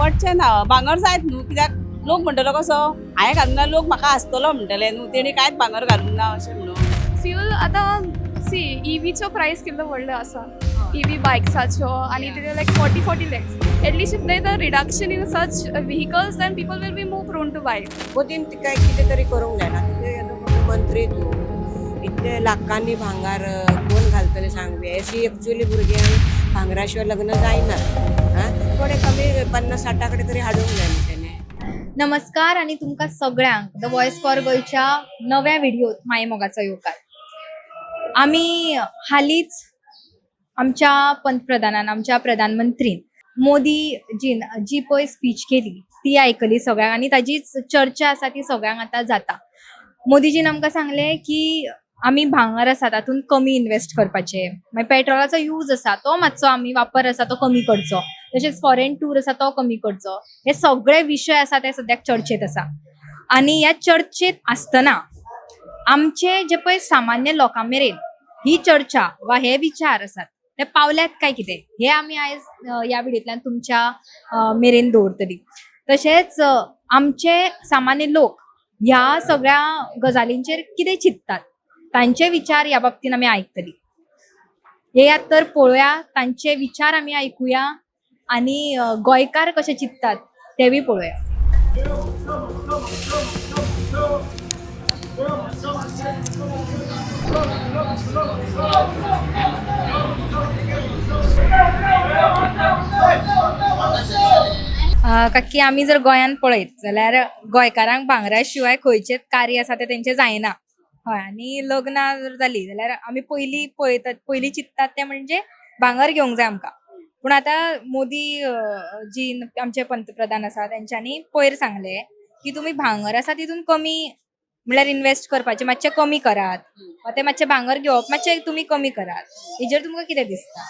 पडचे ना भांगर जायत न्हू कित्याक लोक म्हणटलो कसो हांवें घालूंक ना लोक म्हाका आसतलो म्हणटले न्हू तेणी कांयच भांगर घालूंक ना अशें म्हणून फ्यूल आता सी ईव्हीचो प्रायस कितलो व्हडलो आसा ईव्ही बायक्साचो आनी ते लायक 40 lakhs at least if there the reduction in such vehicles then people will be more prone to buy मोदीन काय कितें तरी करूंक जायना तुजे मंत्री तूं इतले लाखांनी भांगार कोण घालतले सांग बी अशी एक्चुअली भुरग्यांक भांगरा शिवाय लग्न जायना थोडे कमी 50-60 कडे तरी हाडूंक जाय न्ही तेणे. नमस्कार आणि तुमका सगळ्यांक द वॉइस फॉर गोयच्या नव्या व्हिडिओत माये मोगाचो येवकार. आम्ही हालीच आमच्या पंतप्रधानान आमच्या प्रधानमंत्रीन मोदीजीन जी पळय स्पीच केली ती आयकली सगळ्यांक आणि ताजीच चर्चा आसा ती सगळ्यांक आता जाता. मोदीजीन आमकां सांगले की आमी भांगर आसा तातूंत कमी इन्वेस्ट करपाचे, मागीर पेट्रोलाचो यूज आसा तो मातसो आमी वापर आसा तो कमी करचो, तशेंच फॉरेन टूर आसा तो कमी करचो. हे सगळे विशय आसा ते सद्याक चर्चेत आसा. आणि ह्या चर्चेत आसतना आमचे जे पळय सामान्य लोकां मेरेन ही चर्चा वा हे विचार आसात ते पावल्यात काय कितें हे आमी आयज ह्या व्हिडिओंतल्यान तुमच्या मेरेन दवरतली. तशेंच आमचे सामान्य लोक ह्या सगळ्या गजालींचेर कितें चिंततात तांचे विचार ह्या बाबतीन आमी आयकतली. येयात तर पळोवया तांचे विचार आमी आयकुया आणि गोंयकार कशे चिंततात तेवूय पळोवया. काकी आमी जर गोंयान पळयत जाल्यार गोंयकारांक भांगरा शिवाय खंयचेच कार्य आसा ते तेंचे जायना. हय, आनी लग्नां जर जाली जाल्यार आमी पयलीं चिंततात ते म्हणजे भांगर घेवंक जाय आमकां. पूण आतां मोदी जी आमचे पंतप्रधान आसा तेंच्यांनी पयर सांगले की तुमी भांगर आसा तितून कमी म्हळ्यार इन्वेस्ट करपाचे मातशें कमी करात, वा ते मातशें भांगर घेवप मातशें तुमी कमी करात. हेजेर तुमकां कितें दिसता?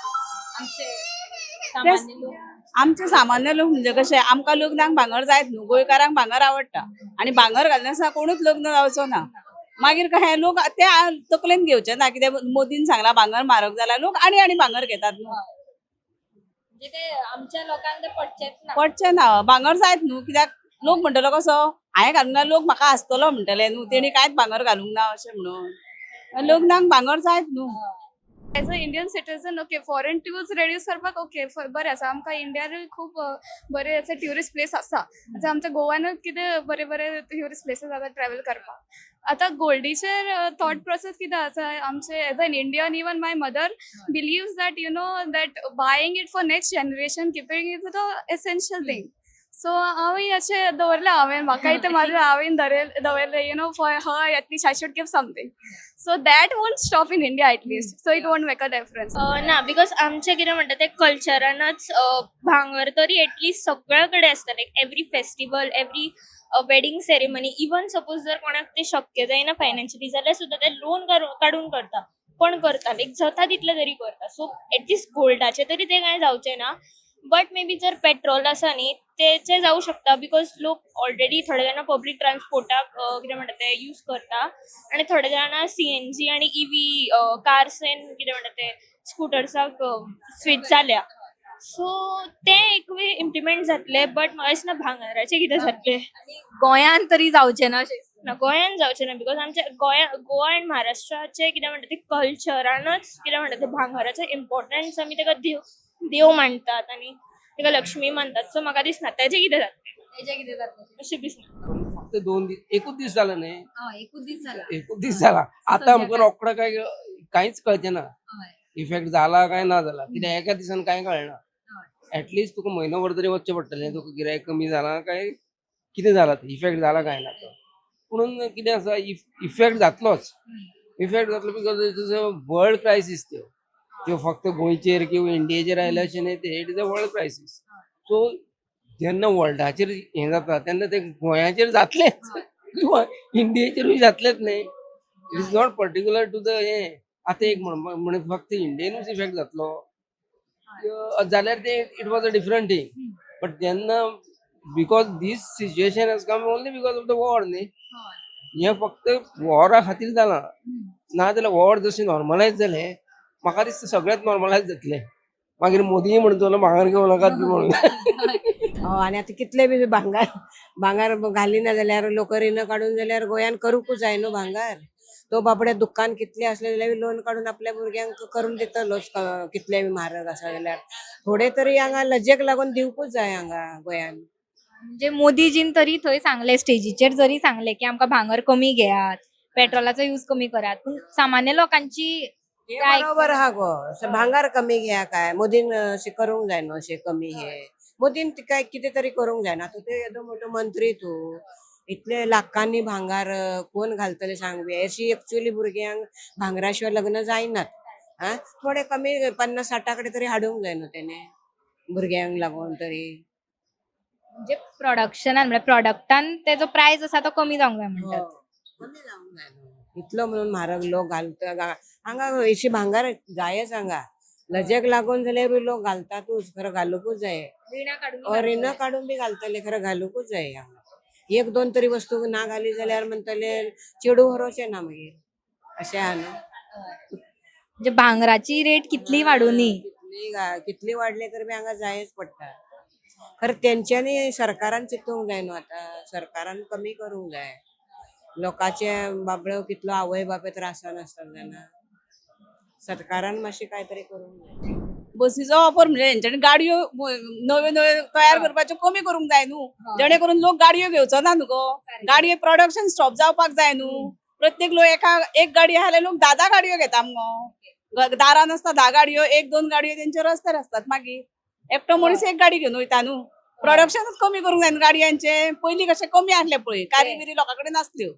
आमचे सामान्य लोक म्हणजे कशें आमकां लग्नाक भांगर जायत न्हू गोंयकारांक भांगर आवडटा आनी भांगर घालनासतना कोणूच लग्न जावचो ना. मागीर कशें लोक ते तकलेन घेवचे ना कितें मोदीन सांगला भांगर म्हारग जाला लोक आनी भांगर घेतात न्हू. म्हणजे ते आमच्या लोकांक ते पडचेच ना. पडचे ना भांगर जायत न्हू कित्याक लोक म्हणटलो कसो हांवें घालूंक ना लोक म्हाका आसतलो म्हणटले न्हू तेणी कांयच भांगर घालूंक ना अशें म्हणून लग्नाक भांगर जायत न्हू. As a Indian citizen okay foreign tours reduce करपाक ओके बरें आसा. आमकां इंडियान खूब बरे असे ट्युरिस्ट प्लेस आसा. आतां आमच्या गोवानूच कितें बरे बरे ट्युरिस्ट प्लेसीस आसा ट्रॅव्हल करपाक. आतां गोल्डीचेर थॉट प्रोसेस कितें आसा आमचे as an Indian even my mother believes that you know that buying it for next generation keeping is the essential thing. So हांवें अशें दवरलें म्हाका इथं माझं हांवें दवरलें you know for her at least I should give something. So that won't stop in India at least. So it won't make a difference. ना because आमचे कितें म्हणटा ते कल्चरानच भांगर तरी एटलीस्ट सगळ्या कडेन आसता. Like every festival every wedding ceremony even suppose जर कोणाक ते शक्य जायना फायनान्शियली जाल्यार सुद्दां ते लोन काडून करता पण करता लायक जाता तितले तरी करता. सो एटलीस्ट गोल्डाचे तरी ते कांय जावचें ना. बट मे बी जर पेट्रोल आसा न्ही तेचे जावं शकता बिकॉज लोक ऑलरेडी थोडे जाणां पब्लीक ट्रान्सपोर्टाक कितें म्हणटा ते यूज करता आनी थोडे जाणां CNG आनी EV कार्स एंड कितें म्हणटा ते स्कुटर्साक स्विच जाल्या. सो ते एक वे इम्प्लिमेंट जातले बट म्हाका दिसना भांगराचे कितें जातले. गोंयान तरी जावचें ना अशें. ना गोंयान जावचें ना बिकॉज आमच्या गोवा आनी महाराष्ट्राचे कितें म्हणटा ते कल्चरानच कितें म्हणटा ते भांगराचो इम्पॉर्टन्स आमी ताका देव मानतात आनी ताका लक्ष्मी मानतात. सो म्हाका दिसना तेजे कितें जातलें अशें दिसना. फक्त 2 दीस एकूच दीस जाला न्ही. एकूच दीस जाला आता आमकां रोखडो कांयच कळचें ना इफेक्ट जाला काय ना जाला कित्याक एका दिसान कांय कळना. ऍटलिस्ट तुका म्हयनोभर तरी वचचें पडटलें तुका गिरायक कमी जाला काय कितें जाला इफेक्ट जाला काय ना तो. म्हणून कितें आसा इफेक्ट जातलोच because it is a world crisis. त्यो फक्त गोंयचेर किंवा इंडियेचेर आयले अशें न्ही ते it is a world crisis. So जेन्ना वर्ल्डाचेर हें जाता तेन्ना ते गोंयाचेर जातलेच किंवा इंडियेचेरूय जातलेच न्ही. It is not particular to the हें. आतां एक म्हण फक्त इंडियेनूच इफेक्ट जातलो जाल्यार ते it was a different thing. But जेन्ना because this situation has come only because of the war न्ही. हें फक्त वॉरा खातीर जालां नाजाल्यार वॉर जशें नॉर्मलायज जालें म्हाका दिसता सगळ्यात नॉर्मलायज जातलें. मागीर मोदीय म्हणटलो भांगर घेवं नाकात बी म्हणून. आनी आतां कितले बी भांगार घालिना जाल्यार लोक रिणां काडून जाल्यार गोंयान करूंकूच जाय न्हू भांगार. तो बाबडे दुकान कितले असले जाल्यार लोन काडून आपल्या भुरग्यांक करून दितलोच कितले बी म्हारग आसा जाल्यार. थोडे तरी हांगा लजेक लागून दिवकूच जाय हांगा गोंयान. म्हणजे मोदीजीन तरी थंय सांगले स्टेजीचेर जरी सांगले की आमकां भांगर कमी घेयात, पेट्रोलाचो यूज कमी करात, पूण सामान्य लोकांची हे बरोबर आहा गो. असं भांगार कमी घ्या काय मोदीन अशें करूंक जाय न्हू अशें कमी हे. मोदीन काय कितें तरी करूंक जायना. तूं ते येदो मोठो मंत्री तूं. इतले लाखांनी भांगार कोण घालतले सांग बी. अशी एक्चुअली भुरग्यांक भांगरा शिवाय लग्न जायनात. हा थोडे कमी 50-60 कडे तरी हाडूंक जाय न्हू तेणे भुरग्यांक लागून तरी. म्हणजे प्रोडक्शनान म्हणजे प्रोडक्टान तेजो प्राइस आसा तो कमी जावंक जाय म्हणटात. कमी जावंक जाय न्हू. इतलो म्हणून म्हारग लोक घालता हांगा अशी भांगार जायच हांगा. लजेक लागून जाल्यार लोक घालतातूच खरं घालूकूच जाय. रिणां काडून बी घालतले खरं घालूकूच जाय हांगा. एक दोन तरी वस्तू ना घाली जाल्यार म्हणटले चेडू व्हरोचे ना मागीर अशें आहा न्हू. म्हणजे भांगराची रेट कितली वाडुनी कितली वाडले तर बी हांगा जायच पडटा. खरं तेंच्यांनी सरकारान चिंतूंक जाय न्हू आतां. सरकारान कमी करूंक जाय. लोकांचे बाबडो कितलो आवय बापूय त्रासान आसता जाणा. सरकारान मातशें कांय करूंक जाय. बसीचो वापर म्हणजे हेंच्यांनी गाडयो नव्यो नव्यो तयार करपाच्यो कमी करूंक जाय न्हू. जेणे करून लोक गाडयो घेवचो ना न्हू गो. गाडये प्रोडक्शन स्टॉप जावपाक जाय न्हू. प्रत्येक लोक एक गाडी आहा लोक 10 गाडयो घेता मगो. दारान आसता 10 गाडयो, 1-2 गाडयो तेंचे रस्त्यार असतात मागीर. एकटो मनीस एक गाडी घेवन वयता न्हू. प्रोडक्शनच कमी करूंक जाय न्हू गाडयांचे. पयलीं कशें कमी आसले पळय. कारी बिरी लोकां कडेन नासल्यो.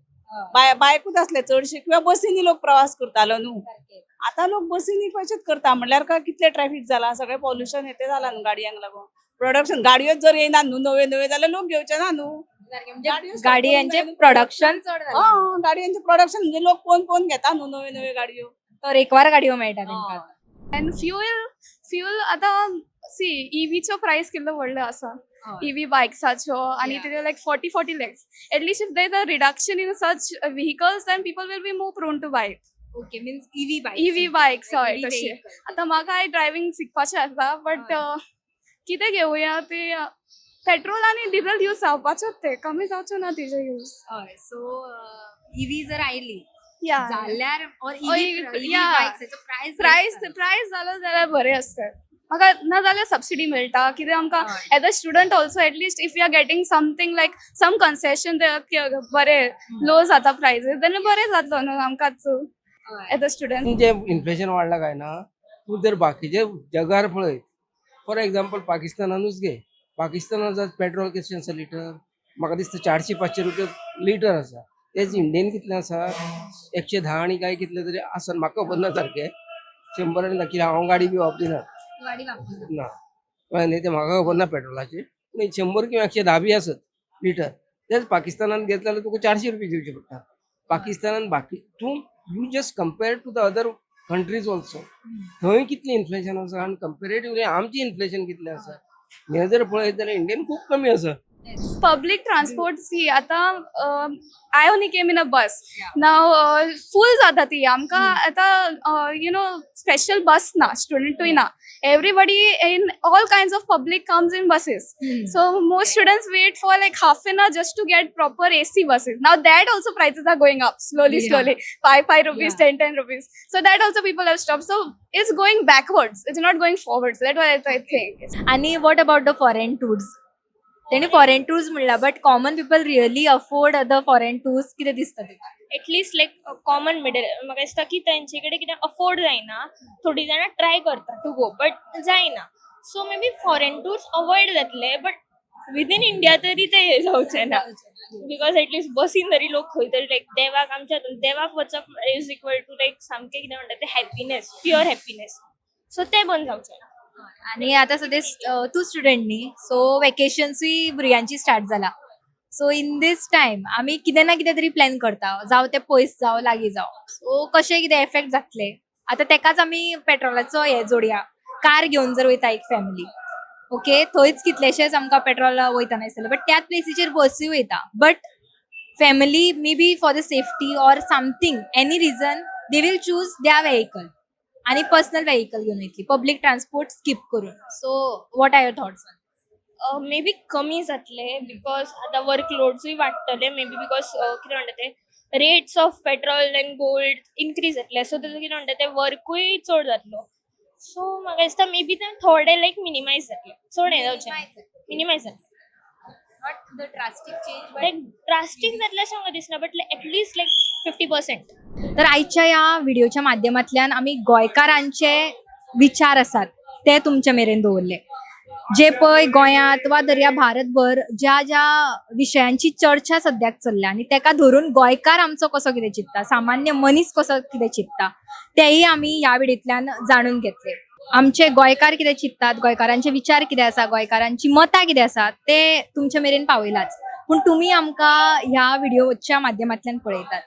बायकूच आसले चडशे किंवा बसींनी लोक प्रवास करतालो न्हू. आता लोक बसींनी कशेंच करता म्हणल्यार काय कितले ट्रॅफिक जाला, सगळे पॉल्युशन येते जाला न्हू गाडयांक लागून. प्रोडक्शन गाडयोच जर येयना न्हू नवे नवे जाल्यार लोक घेवचे ना न्हू. गाडयांचे प्रोडक्शन चड जालां. गाडयांचे प्रोडक्शन म्हणजे लोक पोवन घेता न्हू नवे नवे गाडयो. तर एकवार गाडयो मेळटा तेंकां. अँड फ्यूल आतां सी ईव्हीचो प्राइस कितलो व्हडलो आसा. ईव्ही बायक्साचो आनी ते लायक 40 lakhs. At least if there is a reduction in such vehicles then people will be more prone to buy it. Okay means EV EV bikes हय तशें. आतां म्हाका ड्रायव्हिंग शिकपाचें आसा बट कितें घेवया ते पेट्रोल आनी डिझल यूज जावपाचोच ते कमी जावचो ना तेजो यूज. हय सो ईव्ही जर आयली या जाल्यार और प्राइस जालो जाल्यार बरें आसता. म्हाका ना जाल्यार सबसिडी मेळटा कितें आमकां as a student also at least if you are getting something like some concession बरें लो जाता प्रायसीस जाल्यार बरें जातलो न्हू आमकांच एज अ स्टुडंट. जे इन्फ्लेशन वाडला काय ना तूं जर बाकीचे जगार पळय. फॉर एक्झाम्पल पाकिस्तानानूच घे. पाकिस्तानात जर पेट्रोल कशें आसा लिटर म्हाका दिसता 400-500 रुपया लिटर आसा. तेच इंडियन कितलें आसा 110 आनी काय कितले तरी आसा म्हाका खबर ना सारकें. 100 आनी कितें हांव गाडी बी वापरिना ना कळ्ळें ते म्हाका खबर ना पेट्रोलाची. पूण 100 किंवा 110 बी आसत लिटर. तेच पाकिस्तानात घेतले जाल्यार तुका 400 रुपया दिवचे पडटा. पाकिस्तानात बाकी तूं you just compare to the other countries also. थंय कितलें इन्फ्लेशन आसा आनी कंपेरेटिवली आमची इन्फ्लेशन कितलें आसा हें जर पळयत जाल्यार इंडियन खूब कमी आसा. Public transport, see, I only came in a bus. Now, full जाता ती आमकां आतां special bus ना, student to ना. Everybody in all kinds of public comes in buses. So most students wait for like half an hour just to get proper AC buses. Now that also prices are going up slowly. 5 rupees, 10 rupees. So that also people have stopped. So it's going backwards. It's not going forwards. That's what I think. आणि what about the foreign tours? तेणी foreign tours म्हणला but common people really afford the foreign tours कितें दिसता तुका? At least लायक common middle म्हाका दिसता की तेंचे कडेन कितें अफोर्ड जायना. थोडी जाणां ट्राय करता टू गो बट जायना. So may be foreign tours avoid जातले बट विदीन इंडिया तरी ते जावचे ना. बिकॉज एटलीस्ट बसीन तरी लोक खंय तरी लायक देवाक आमच्या देवाक वचप इज इक्वल टू लायक सामकें कितें म्हणटा तें हॅपीनेस, प्युअर हॅपीनेस. सो तें बंद जावचें ना. आणि आता सध्या तू स्टुडंट न्ही सो वेकेशन्सूय भुरग्यांची स्टार्ट जाला. सो इन दीस टायम आमी कितें ना कितें तरी प्लॅन करता जावं ते पयस जावं लागीं जावं. सो कशें कितें एफेक्ट जातले आतां तेकाच आमी पेट्रोलाचो हे जोडया. कार घेवन जर वयता एक फॅमिली ओके थंयच कितलेशेच आमकां पेट्रोल वयता नासतले बट त्याच प्लेसीचेर बसूय वयता but family maybe for the safety or something any reason they will choose their vehicle आणि पर्सनल व्हेकल घेऊन येतली पब्लिक ट्रान्सपोर्ट स्किप करून. So what are your thoughts? Maybe कमी जातले बिकॉज आतां वर्कलोड्सूय वाडटले मे बी बिकॉज कितें म्हणटा ते rates of petrol end gold increase जातले सो ताजो कितें म्हणटा ते वर्कूय चड जातलो सो म्हाका दिसता मे बी ते थोडे लायक मिनिमायज जातले चड हें जावचें मिनिमायज जातले लायक ड्रास्टीक जातलें अशें म्हाका दिसना बट एटलीस्ट लायक 50%. तर आयच्या या व्हिडिओच्या माध्यमांतल्यान आमी गोंयकारांचे विचार आसात ते तुमचे मेरेन दवरले जे पळय गोंयांत वा दर्या भारतभर ज्या ज्या विशयांची चर्चा सद्याक चल्ल्या आनी तेका धरून गोंयकार आमचो कसो कितें चिंतता सामान्य मनीस कसो कितें चिंतता तेही आमी ह्या व्हिडिओंतल्यान जाणून घेतले. आमचे गोंयकार कितें चिंततात गोंयकारांचे विचार कितें आसा गोंयकारांची मतां कितें आसा ते तुमचे मेरेन पावयलाच पूण तुमी आमकां ह्या व्हिडिओच्या माध्यमांतल्यान पळयतात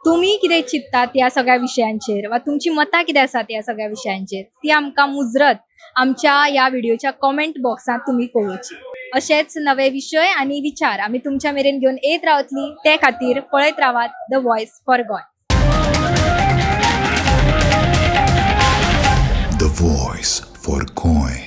तुमी कितें चिंततात ह्या सगळ्या विशयांचेर वा तुमची मतां कितें आसात ह्या सगळ्या विशयांचेर ती आमकां मुजरत आमच्या ह्या व्हिडिओच्या कॉमेंट बॉक्सांत तुमी कळोवची. अशेच नवे विशय आनी विचार आमी तुमच्या मेरेन घेवन येत रावतली ते खातीर पळयत रावात the voice for Goa. The Voice for Goy.